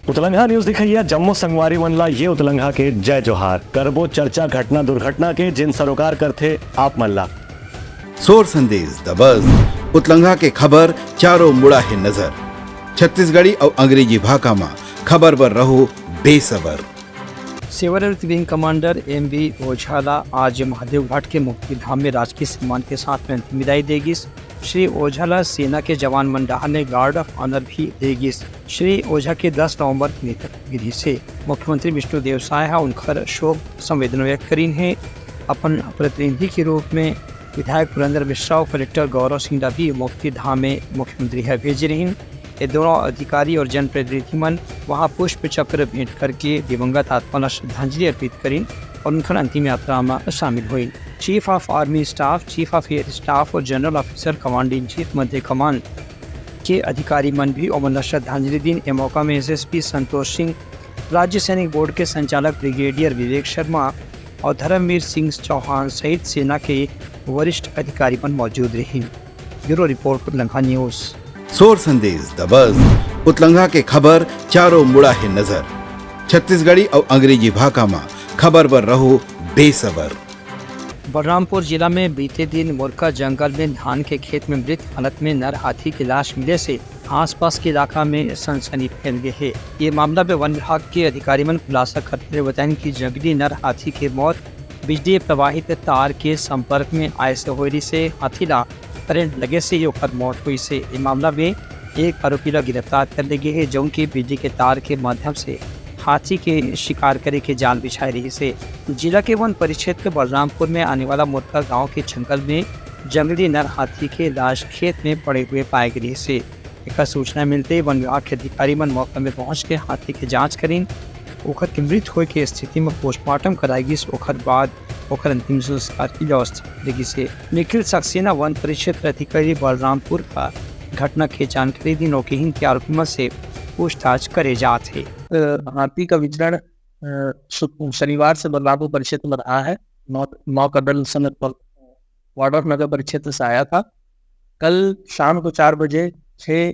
उतलंघा news दिखाइए जम्मू संगवारी मनला ये उतलंघा के जय जोहार करबो चर्चा घटना दुर्घटना के जिन सरोकार करते आप मल्ला सोर संदेश द बज़ उतलंघा के खबर चारों मुड़ा है नजर छत्तीसगढ़ी और अंग्रेजी भाषा में खबर पर रहो बेसबर। सेवारत विंग कमांडर MV ओझाला आज महादेव घाट के मुक्ति धाम में राजकीय सम्मान के साथ में अंतिम विदाई देगी। श्री ओझाला सेना के जवान मंडाहा ने गार्ड ऑफ ऑनर भी देगी। श्री ओझा के 10 नवंबर की नेतृत्व विधि से मुख्यमंत्री विष्णुदेव साय उनकर शोक संवेदना व्यक्त करी है। अपन प्रतिनिधि के रूप में विधायक पुरंदर मिश्रा और कलेक्टर गौरव सिंह भी मुक्ति धाम में मुख्यमंत्री है भेज रही। ये दोनों अधिकारी और जनप्रतिनिधि मन वहाँ पुष्प चक्र भेंट करके दिवंगत आत्मा को श्रद्धांजलि अर्पित करी और उनका अंतिम यात्रा में शामिल हुई। Chief of army staff, chief of air staff और general officer command in chief मध्य कमान के अधिकारी मन भी उमन श्रद्धांजलि दिन ए मौका में SSP संतोष सिंह, राज्य सैनिक बोर्ड के संचालक ब्रिगेडियर विवेक शर्मा और धर्मवीर सिंह चौहान सहित सेना के वरिष्ठ अधिकारी मन मौजूद रहे। ब्यूरो रिपोर्ट उतलंघा न्यूज। सोर संदेश द बज़ उतलंघा के खबर चारों मुड़ा है नजर छत्तीसगढ़ी और अंग्रेजी भाषा में खबर पर रहो बेसबर। बलरामपुर जिला में बीते दिन मोरका जंगल में धान के खेत में मृत हालत में नर हाथी की लाश मिलने से आसपास के इलाका में सनसनी फैल गई है। ये मामला में वन विभाग के अधिकारी मन खुलासा करते हुए बताया कि जंगली नर हाथी की मौत बिजली प्रवाहित तार के संपर्क में आए से होने से हाथीला करंट लगे से ये मौत हुई से इस मामला में एक आरोपी ला गिरफ्तार कर लिए है जो उनकी बिजली के तार के माध्यम से हाथी के शिकार करे के जाल बिछाई रही से। जिला के वन परिक्षेत्र के बलरामपुर में आने वाला मोरका गांव के जंगल में जंगली नर हाथी के लाश खेत में पड़े हुए पाए गए से एक सूचना मिलते वन विभाग के अधिकारी मन मौके में पहुंच के हाथी की जाँच करीन ओखर के मृत होए के स्थिति में पोस्टमार्टम कराएगी। ओखर बाद ओखर अंतिम संस्कार की व्यवस्था करेगी से। निखिल सक्सेना वन परिक्षेत्र अधिकारी बलरामपुर का घटना की जानकारी दी नौकेहीन के आरोपी से पूछताछ करे जाते। हाथी का विचरण शनिवार से बलरामपुर परिक्षेत्र में रहा है। 9 कदल वार्ड नगर परिक्षेत्र से आया था। कल शाम को 4 बजे 6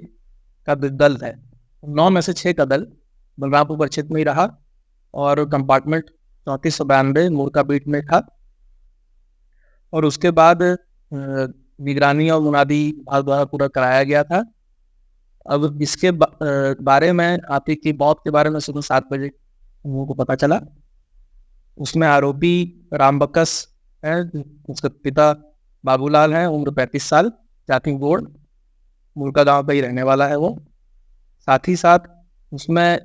का दल है, 9 में से 6 का दल बलरामपुर परिक्षेत्र में ही रहा और कंपार्टमेंट 3492 मोरका बीट में था। और उसके बाद निगरानी और मुनादी विभाग द्वारा पूरा कराया गया था। अब इसके बारे में हाथी की मौत के बारे में सुबह 7 बजे लोगों को पता चला। उसमें आरोपी रामबकस है, उसके पिता बाबूलाल हैं, उम्र 35 साल, जाति बोर्ड, मुर्का गांव का ही रहने वाला है वो। साथ ही साथ उसमें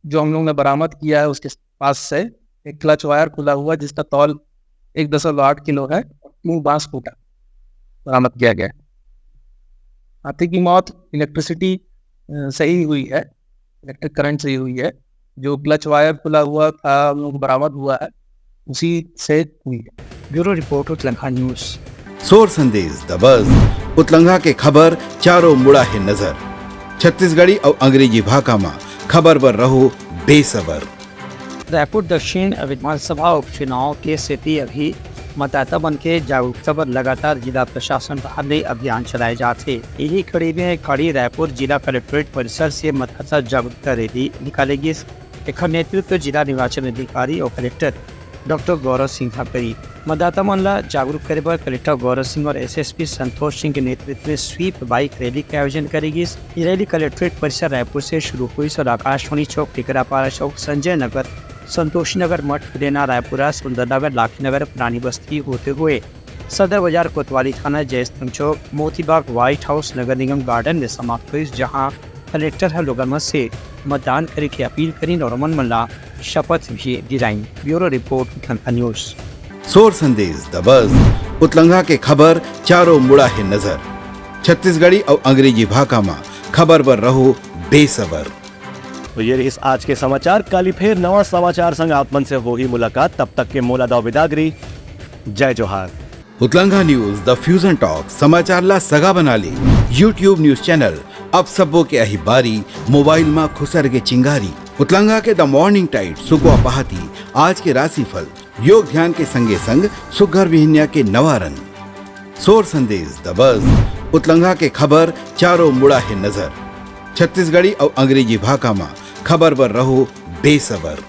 जो हम लोग ने बरामद किया है उसके पास से एक क्लच वायर खुला हुआ जिसका तौल 1.8 किलो है और 3 बांस फूटा बरामद किया गया। हाथी की मौत इलेक्ट्रिसिटी से ही हुई है, इलेक्ट्रिक करंट से ही हुई है। जो क्लच वायर खुला हुआ था हम लोग बरामद हुआ है उसी से हुई है। ब्यूरो रिपोर्ट उतलंघा न्यूज। सोर संदेश द बज़ उतलंघा के खबर चारों मुड़ा है नजर छत्तीसगढ़ी और अंग्रेजी भाषा में खबर पर रहो बेसबर। रायपुर दक्षिण विधानसभा उपचुनाव के स्थिति अभी मतदाता बन के जागरूकता पर लगातार जिला प्रशासन द्वारा नए अभियान चलाए जाते। यही कड़ी में खड़ी रायपुर जिला कलेक्ट्रेट परिसर से मतदाता जागरूकता रैली निकालेगी। एक नेतृत्व जिला निर्वाचन अधिकारी और कलेक्टर डॉक्टर गौरव सिंह करी। मतदाता मन ला जागरूक करे पर कलेक्टर गौरव सिंह और SSP संतोष सिंह के नेतृत्व में स्वीप बाइक रैली का आयोजन करेगी। ये रैली कलेक्ट्रेट परिसर रायपुर से शुरू हुई और आकाशवाणी चौक, टिकरापारा चौक, संजय नगर, संतोषी नगर, मठ, पुदेना, रायपुरा, सुंदरनगर, लाखी नगर, पुरानी बस्ती होते हुए सदर बाजार, कोतवाली थाना, जयस्तंभ चौक, मोतीबाग, व्हाइट हाउस, नगर निगम गार्डन में समाप्त हुई, जहां कलेक्टर है लोगन से मतदान करे की अपील करी और मन मल्ला शपथ भी दिलाई। ब्यूरो रिपोर्ट उतलंघा न्यूज। सोर संदेश द बज़ उतलंघा के खबर चारों मुड़ा है नजर छत्तीसगढ़ी और अंग्रेजी भाषा में खबर पर रहो बेसबर। तो ये रही आज के समाचार। कल फिर नवा समाचार संग आपमन से होगी मुलाकात। तब तक के मोला दाव विदागरी। जय जोहार। उतलंघा न्यूज द फ्यूजन टॉक समाचार ला सगा बना ली। YouTube न्यूज चैनल अब सबो के अही बारी मोबाइल में खुसर के चिंगारी। उतलंघा के द मॉर्निंग टाइड सुगवा पहाती आज के राशिफल योग ध्यान के संगे संग सुघर विहिन्या के नवारन। सोर संदेश द बज़ उतलंघा के खबर चारों मुड़ा है नजर छत्तीसगढ़ी और अंग्रेजी भाषा में खबर पर रहो बेसबर।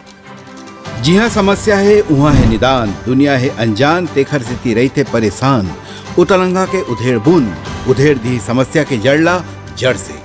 जी हाँ, समस्या है उहाँ है निदान, दुनिया है अनजान, तेखर से ती रही थे परेशान। उतलंगा के उधेड़ बुन, उधेड़ दी समस्या के जड़ला जड़ से।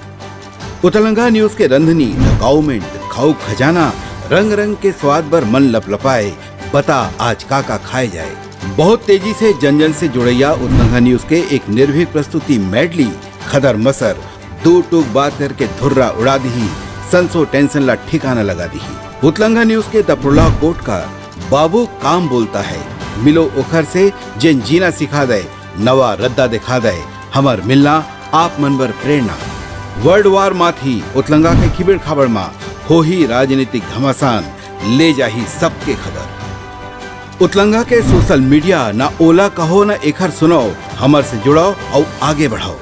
उतलंगा न्यूज के रंधनी द गवर्नमेंट खाऊ खजाना, रंग रंग के स्वाद पर मन लपलपाए, बता आज का खाए जाए। बहुत तेजी से जन जन से जुड़ैया उतलंगा न्यूज के एक निर्भीक प्रस्तुति मेडली खदर मसर, दो टूक बात करके धुर्रा उड़ा दी, संसो टेंशन ला ठिकाना लगा दी। उतलंगा न्यूज के दपुरला कोट का बाबू काम बोलता है, मिलो ओखर से जिन जीना सिखा दे, नवा रद्दा दिखा दे, हमर मिलना आप मनबर प्रेरणा। वर्ल्ड वार माथी उतलंगा के खिबड़ खबर मा हो ही राजनीतिक घमासान, ले जाही सबके खबर। उतलंगा के सोशल मीडिया ना ओला कहो ना एखर सुनाओ, हमर से जुड़ाओ और आगे बढ़ाओ।